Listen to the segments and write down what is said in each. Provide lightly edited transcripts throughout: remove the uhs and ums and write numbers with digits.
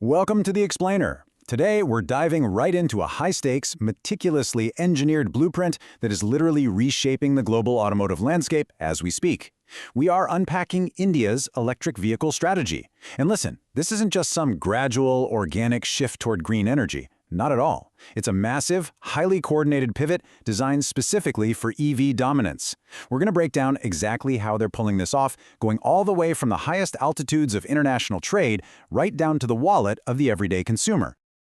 Welcome to The Explainer. Today, we're diving right into a high-stakes, meticulously engineered blueprint that is literally reshaping the global automotive landscape as we speak. We are unpacking India's electric vehicle strategy. And listen, this isn't just some gradual, organic shift toward green energy. Not at all. It's a massive, highly coordinated pivot designed specifically for EV dominance. We're going to break down exactly how they're pulling this off, going all the way from the highest altitudes of international trade right down to the wallet of the everyday consumer.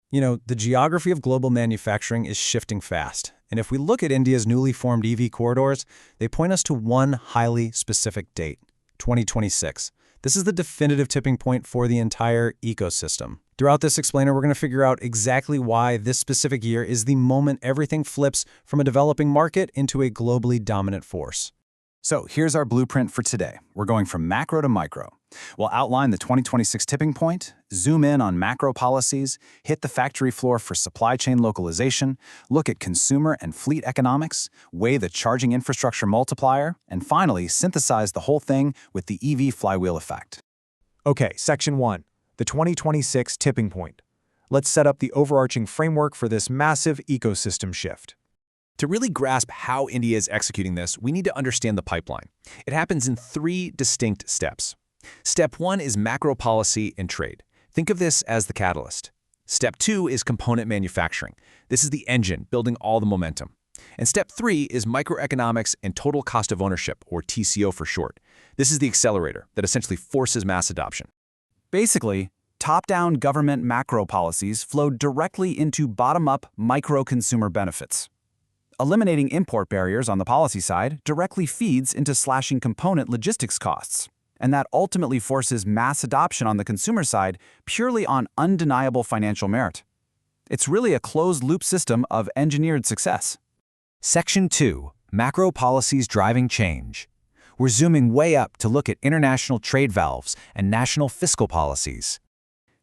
You know, the geography of global manufacturing is shifting fast. And if we look at India's newly formed EV corridors, they point us to one highly specific date, 2026. This is the definitive tipping point for the entire ecosystem. Throughout this explainer, we're going to figure out exactly why this specific year is the moment everything flips from a developing market into a globally dominant force. So here's our blueprint for today. We're going from macro to micro. We'll outline the 2026 tipping point, zoom in on macro policies, hit the factory floor for supply chain localization, look at consumer and fleet economics, weigh the charging infrastructure multiplier, and finally synthesize the whole thing with the EV flywheel effect. Okay, Section 1, the 2026 tipping point. Let's set up the overarching framework for this massive ecosystem shift. To really grasp how India is executing this, we need to understand the pipeline. It happens in three distinct steps. Step 1 is macro policy and trade. Think of this as the catalyst. Step 2 is component manufacturing. This is the engine building all the momentum. And Step 3 is microeconomics and total cost of ownership, or TCO for short. This is the accelerator that essentially forces mass adoption. Basically, top-down government macro policies flow directly into bottom-up micro-consumer benefits. Eliminating import barriers on the policy side directly feeds into slashing component logistics costs, and that ultimately forces mass adoption on the consumer side purely on undeniable financial merit. It's really a closed-loop system of engineered success. Section 2, Macro Policies Driving Change. We're zooming way up to look at international trade valves and national fiscal policies.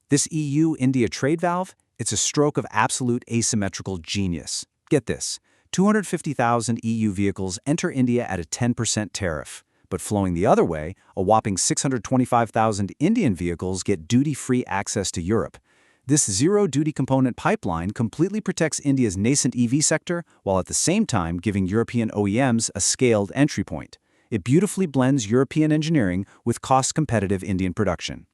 This EU-India trade valve, it's a stroke of absolute asymmetrical genius. Get this. 250,000 EU vehicles enter India at a 10% tariff, but flowing the other way, a whopping 625,000 Indian vehicles get duty-free access to Europe. This zero-duty component pipeline completely protects India's nascent EV sector while at the same time giving European OEMs a scaled entry point. It beautifully blends European engineering with cost-competitive Indian production.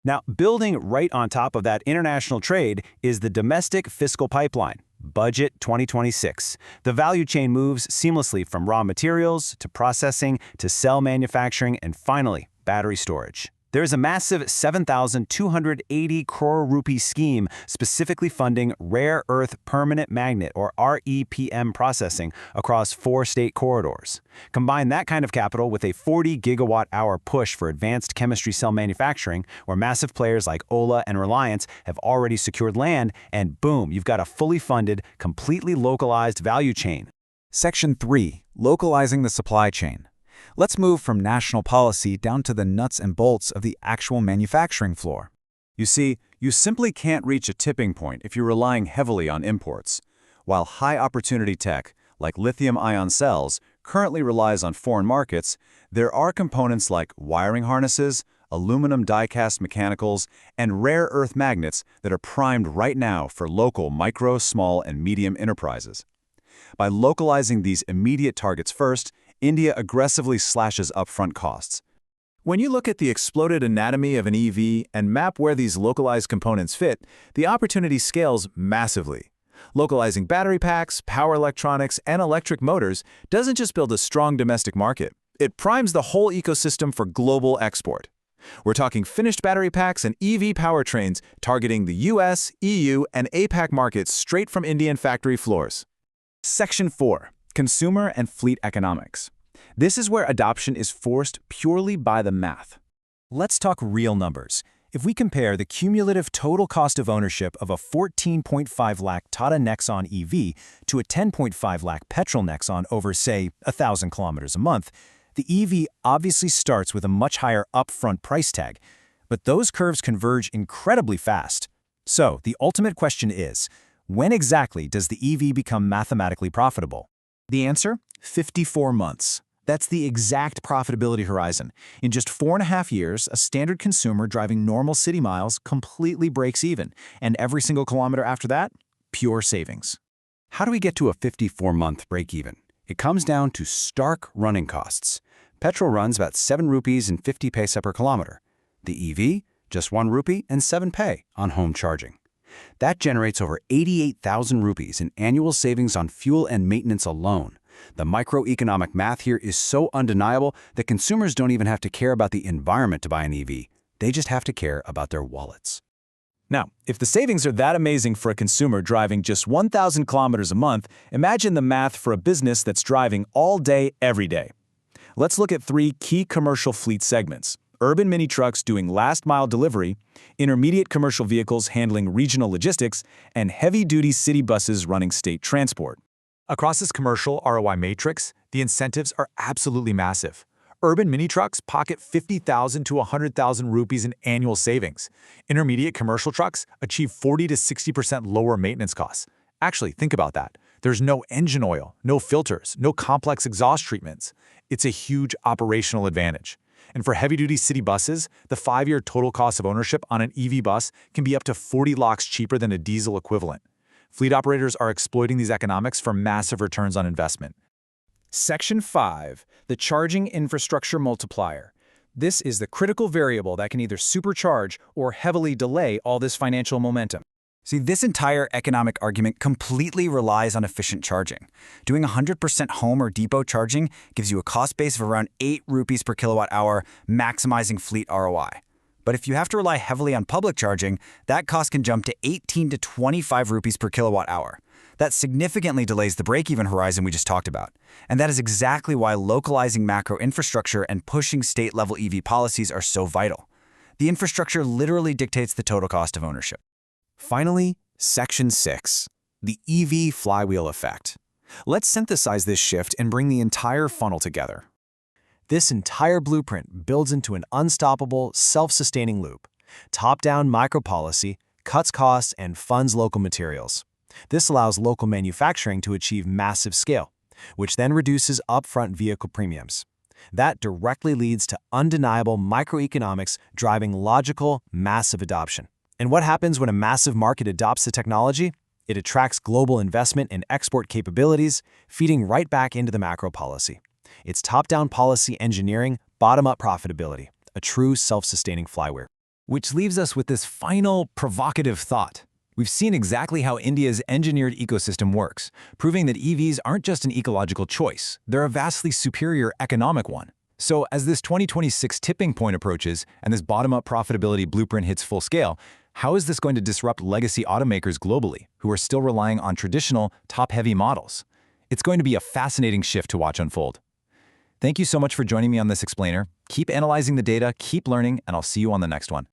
Now, building right on top of that international trade is the domestic fiscal pipeline. Budget 2026. The value chain moves seamlessly from raw materials to processing to cell manufacturing and finally, battery storage. There is a massive 7,280 crore rupee scheme specifically funding rare earth permanent magnet or REPM processing across 4 state corridors. Combine that kind of capital with a 40 gigawatt-hour push for advanced chemistry cell manufacturing, where massive players like Ola and Reliance have already secured land, and boom, you've got a fully funded, completely localized value chain. Section 3, Localizing the Supply Chain. Let's move from national policy down to the nuts and bolts of the actual manufacturing floor. You see, you simply can't reach a tipping point if you're relying heavily on imports. While high-opportunity tech, like lithium-ion cells, currently relies on foreign markets, there are components like wiring harnesses, aluminum die-cast mechanicals, and rare earth magnets that are primed right now for local micro, small, and medium enterprises. By localizing these immediate targets first, India aggressively slashes upfront costs. When you look at the exploded anatomy of an EV and map where these localized components fit, the opportunity scales massively. Localizing battery packs, power electronics, and electric motors doesn't just build a strong domestic market. It primes the whole ecosystem for global export. We're talking finished battery packs and EV powertrains targeting the US, EU, and APAC markets straight from Indian factory floors. Section 4. Consumer and fleet economics. This is where adoption is forced purely by the math. Let's talk real numbers. If we compare the cumulative total cost of ownership of a 14.5 lakh Tata Nexon EV to a 10.5 lakh petrol Nexon over, say, 1,000 kilometers a month, the EV obviously starts with a much higher upfront price tag, but those curves converge incredibly fast. So the ultimate question is, when exactly does the EV become mathematically profitable? The answer? 54 months. That's the exact profitability horizon. In just 4.5 years, a standard consumer driving normal city miles completely breaks even, and every single kilometer after that, pure savings. How do we get to a 54-month break-even? It comes down to stark running costs. Petrol runs about 7 rupees and 50 paise per kilometer. The EV, just 1 rupee and 7 paise on home charging. That generates over 88,000 rupees in annual savings on fuel and maintenance alone. The microeconomic math here is so undeniable that consumers don't even have to care about the environment to buy an EV. They just have to care about their wallets. Now, if the savings are that amazing for a consumer driving just 1,000 kilometers a month, imagine the math for a business that's driving all day, every day. Let's look at 3 key commercial fleet segments: urban mini trucks doing last-mile delivery, intermediate commercial vehicles handling regional logistics, and heavy-duty city buses running state transport. Across this commercial ROI matrix, the incentives are absolutely massive. Urban mini trucks pocket 50,000 to 100,000 rupees in annual savings. Intermediate commercial trucks achieve 40 to 60% lower maintenance costs. Actually, think about that. There's no engine oil, no filters, no complex exhaust treatments. It's a huge operational advantage. And for heavy-duty city buses, the 5-year total cost of ownership on an EV bus can be up to 40 lakhs cheaper than a diesel equivalent. Fleet operators are exploiting these economics for massive returns on investment. Section 5, the charging infrastructure multiplier. This is the critical variable that can either supercharge or heavily delay all this financial momentum. See, this entire economic argument completely relies on efficient charging. Doing 100% home or depot charging gives you a cost base of around 8 rupees per kilowatt hour, maximizing fleet ROI. But if you have to rely heavily on public charging, that cost can jump to 18 to 25 rupees per kilowatt hour. That significantly delays the break-even horizon we just talked about. And that is exactly why localizing macro infrastructure and pushing state-level EV policies are so vital. The infrastructure literally dictates the total cost of ownership. Finally, Section 6, the EV flywheel effect. Let's synthesize this shift and bring the entire funnel together. This entire blueprint builds into an unstoppable, self-sustaining loop. Top-down micro-policy cuts costs and funds local materials. This allows local manufacturing to achieve massive scale, which then reduces upfront vehicle premiums. That directly leads to undeniable microeconomics driving logical, massive adoption. And what happens when a massive market adopts the technology? It attracts global investment and export capabilities, feeding right back into the macro policy. It's top-down policy engineering, bottom-up profitability, a true self-sustaining flywheel. Which leaves us with this final provocative thought. We've seen exactly how India's engineered ecosystem works, proving that EVs aren't just an ecological choice, they're a vastly superior economic one. So as this 2026 tipping point approaches and this bottom-up profitability blueprint hits full scale, how is this going to disrupt legacy automakers globally, who are still relying on traditional, top-heavy models? It's going to be a fascinating shift to watch unfold. Thank you so much for joining me on this explainer. Keep analyzing the data, keep learning, and I'll see you on the next one.